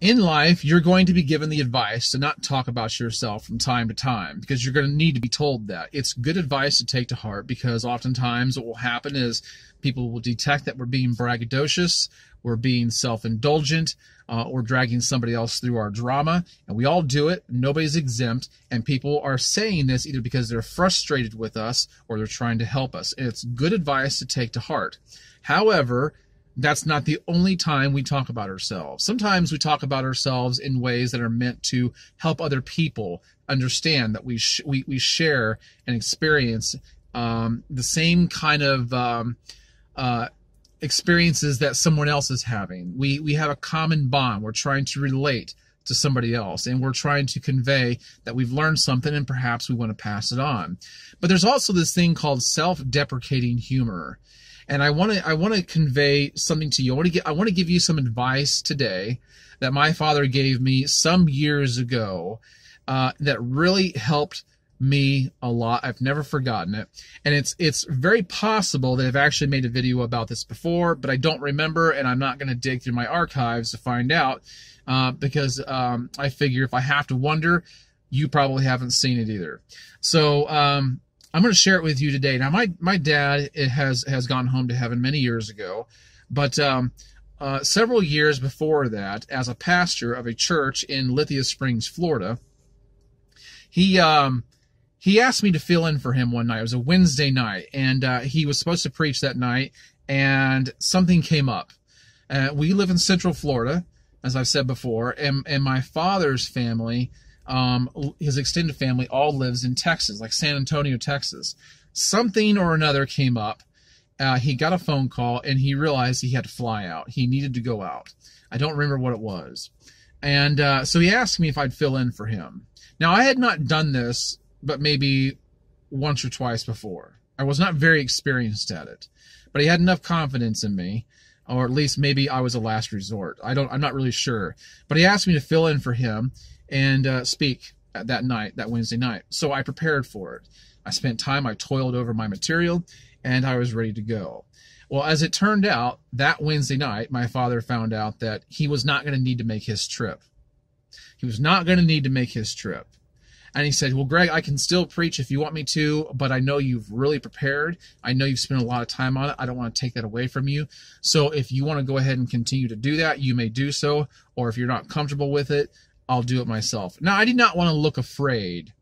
In life, you're going to be given the advice to not talk about yourself from time to time because you're going to need to be told that. It's good advice to take to heart because oftentimes what will happen is people will detect that we're being braggadocious, we're being self-indulgent, or dragging somebody else through our drama, and we all do it. Nobody's exempt, and people are saying this either because they're frustrated with us or they're trying to help us. And it's good advice to take to heart. However, that's not the only time we talk about ourselves. Sometimes we talk about ourselves in ways that are meant to help other people understand that we share and experience the same kind of experiences that someone else is having. We have a common bond. We're trying to relate to somebody else, and we're trying to convey that we've learned something and perhaps we want to pass it on. But there's also this thing called self-deprecating humor. And I want to convey something to you. I want to give you some advice today that my father gave me some years ago that really helped me a lot. I've never forgotten it. And it's very possible that I've actually made a video about this before, but I don't remember, and I'm not going to dig through my archives to find out because I figure if I have to wonder, you probably haven't seen it either. So I'm going to share it with you today. Now, my dad has gone home to heaven many years ago, but several years before that, as a pastor of a church in Lithia Springs, Florida, he asked me to fill in for him one night. It was a Wednesday night, and he was supposed to preach that night, and something came up. We live in Central Florida, as I've said before, and my father's family, his extended family, all lives in Texas, like San Antonio, Texas. Something or another came up. He got a phone call, and he realized he had to fly out. He needed to go out. I don't remember what it was. And so he asked me if I'd fill in for him. Now, I had not done this but maybe once or twice before. I was not very experienced at it, but he had enough confidence in me, or at least maybe I was a last resort. I'm not really sure. But he asked me to fill in for him and speak that night, that Wednesday night. So I prepared for it. I spent time, I toiled over my material, and I was ready to go. Well, as it turned out, that Wednesday night, my father found out that he was not going to need to make his trip. He was not going to need to make his trip. And he said, well, Greg, I can still preach if you want me to, but I know you've really prepared. I know you've spent a lot of time on it. I don't want to take that away from you. So if you want to go ahead and continue to do that, you may do so. Or if you're not comfortable with it, I'll do it myself. Now, I did not want to look afraid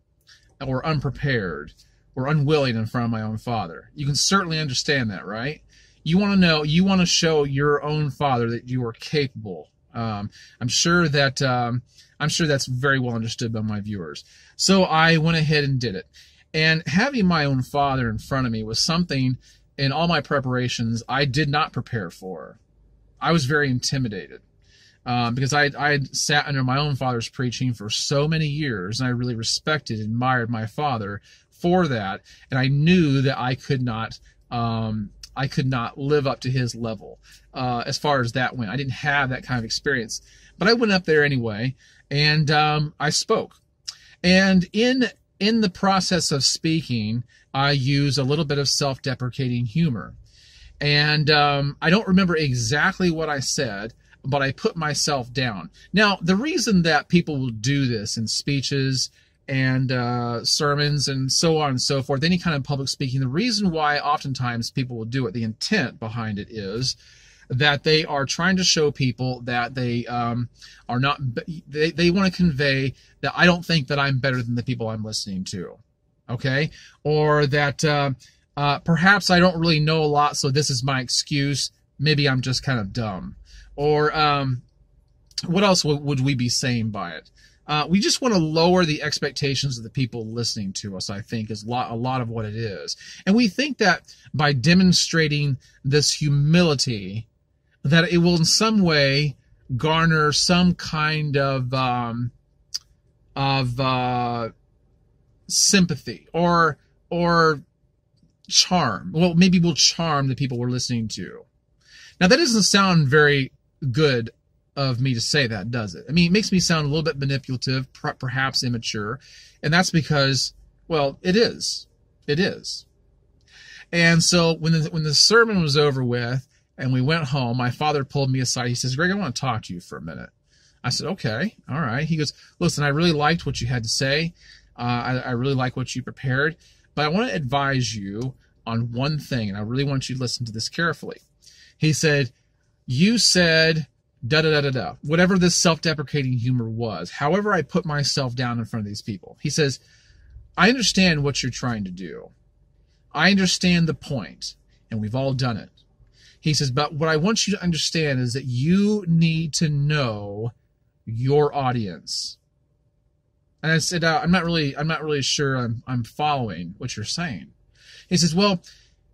or unprepared or unwilling in front of my own father. You can certainly understand that, right? You want to know, you want to show your own father that you are capable. I'm sure that's very well understood by my viewers. So I went ahead and did it. And having my own father in front of me was something in all my preparations I did not prepare for. I was very intimidated because I had sat under my own father's preaching for so many years, and I really respected and admired my father for that. And I knew that I could not live up to his level as far as that went. I didn't have that kind of experience. But I went up there anyway, and I spoke. And in the process of speaking, I use a little bit of self-deprecating humor. And I don't remember exactly what I said, but I put myself down. Now, the reason that people will do this in speeches and sermons and so on and so forth, any kind of public speaking, the reason why oftentimes people will do it, the intent behind it is that they are trying to show people that they are not, they want to convey that I don't think that I'm better than the people I'm listening to, okay? Or that perhaps I don't really know a lot, so this is my excuse. Maybe I'm just kind of dumb. Or what else would we be saying by it? We just want to lower the expectations of the people listening to us, I think, is a lot of what it is. And we think that by demonstrating this humility, that it will in some way garner some kind of sympathy or charm. Well, maybe we'll charm the people we're listening to. Now, that doesn't sound very good of me to say that, does it? I mean, it makes me sound a little bit manipulative, perhaps immature, and that's because, well, it is. It is. And so when the sermon was over with and we went home, my father pulled me aside. He says, Greg, I want to talk to you for a minute. I said, okay, all right. He goes, listen, I really liked what you had to say. I really like what you prepared, but I want to advise you on one thing, and I really want you to listen to this carefully. He said, you said da-da-da-da-da, whatever this self-deprecating humor was, however I put myself down in front of these people. He says, I understand what you're trying to do. I understand the point, and we've all done it. He says, but what I want you to understand is that you need to know your audience. And I said, I'm not really sure I'm following what you're saying. He says, well,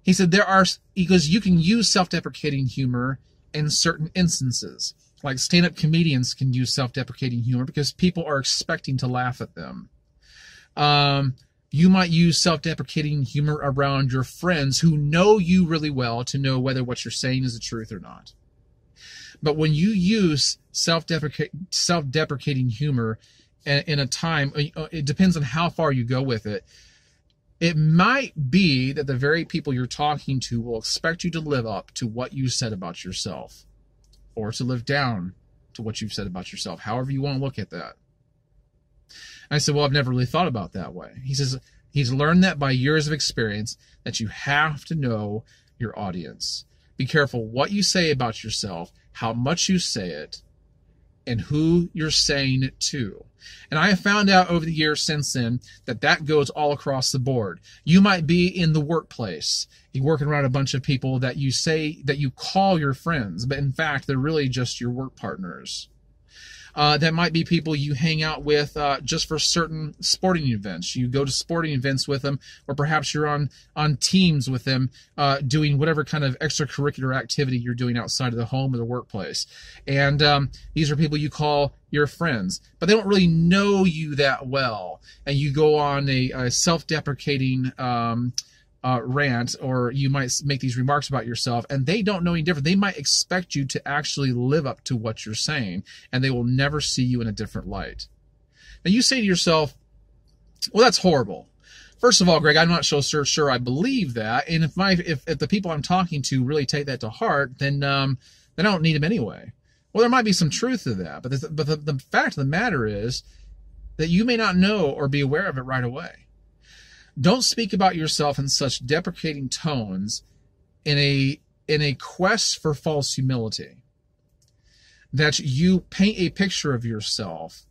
he said, he goes, you can use self-deprecating humor in certain instances. Like stand-up comedians can use self-deprecating humor because people are expecting to laugh at them. You might use self-deprecating humor around your friends who know you really well to know whether what you're saying is the truth or not. But when you use self-deprecating humor in a time, it depends on how far you go with it. It might be that the very people you're talking to will expect you to live up to what you said about yourself, or to live down to what you've said about yourself, however you want to look at that. I said, well, I've never really thought about it that way. He says he's learned that by years of experience, that you have to know your audience. Be careful what you say about yourself, how much you say it, and who you're saying it to. And I have found out over the years since then that goes all across the board. You might be in the workplace. You're working around a bunch of people that you say that you call your friends, but in fact, they're really just your work partners. That might be people you hang out with just for certain sporting events. You go to sporting events with them, or perhaps you're on teams with them doing whatever kind of extracurricular activity you're doing outside of the home or the workplace. And these are people you call your friends, but they don't really know you that well. And you go on a self-deprecating rant, or you might make these remarks about yourself, and they don't know any different. They might expect you to actually live up to what you're saying, and they will never see you in a different light. Now you say to yourself, well, that's horrible. First of all, Greg, I'm not so sure I believe that, and if the people I'm talking to really take that to heart, then I don't need them anyway. Well, there might be some truth to that, but the fact of the matter is that you may not know or be aware of it right away. Don't speak about yourself in such deprecating tones in a quest for false humility, that you paint a picture of yourself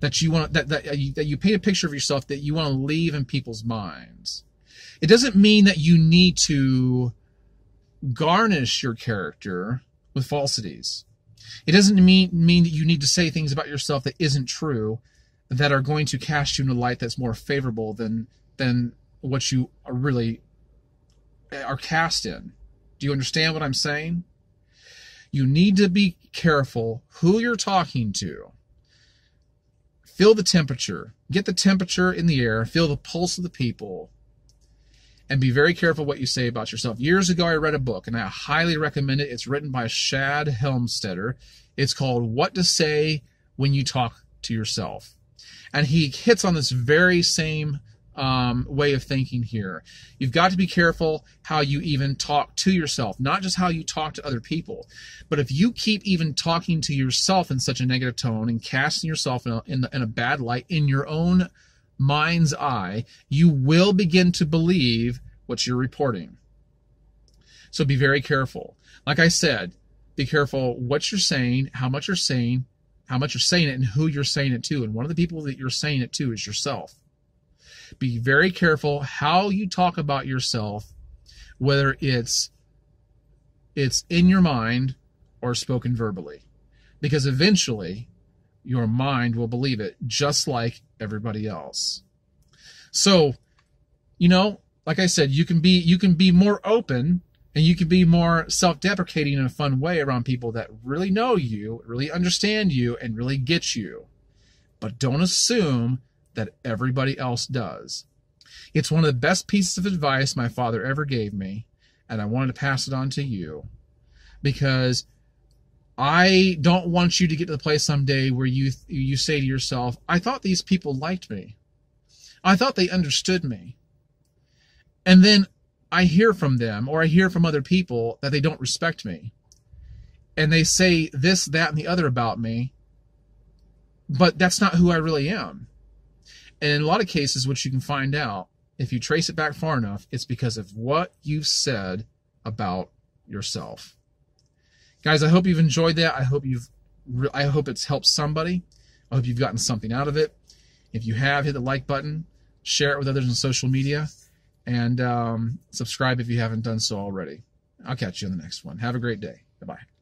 that you want that you paint a picture of yourself that you want to leave in people's minds. It doesn't mean that you need to garnish your character with falsities. It doesn't mean that you need to say things about yourself that isn't true, that are going to cast you in a light that's more favorable than what you really are cast in. Do you understand what I'm saying? You need to be careful who you're talking to. Feel the temperature. Get the temperature in the air. Feel the pulse of the people. And be very careful what you say about yourself. Years ago, I read a book, and I highly recommend it. It's written by Shad Helmstetter. It's called What to Say When You Talk to Yourself. And he hits on this very same way of thinking here. You've got to be careful how you even talk to yourself, not just how you talk to other people. But if you keep even talking to yourself in such a negative tone and casting yourself in a bad light in your own mind's eye, you will begin to believe what you're reporting. So be very careful. Like I said, be careful what you're saying, how much you're saying it, and who you're saying it to. And one of the people that you're saying it to is yourself. Be very careful how you talk about yourself, whether it's in your mind or spoken verbally, because eventually your mind will believe it just like everybody else. So, like I said, you can be more open, and you can be more self-deprecating in a fun way around people that really know you, really understand you, and really get you. But don't assume that everybody else does. It's one of the best pieces of advice my father ever gave me, and I wanted to pass it on to you, because I don't want you to get to the place someday where you say to yourself, I thought these people liked me. I thought they understood me. And then I hear from them, or I hear from other people, that they don't respect me. And they say this, that, and the other about me, but that's not who I really am. And in a lot of cases, what you can find out, if you trace it back far enough, it's because of what you've said about yourself. Guys, I hope you've enjoyed that. I hope it's helped somebody. I hope you've gotten something out of it. If you have, hit the like button, share it with others on social media, and subscribe if you haven't done so already. I'll catch you in the next one. Have a great day. Bye-bye.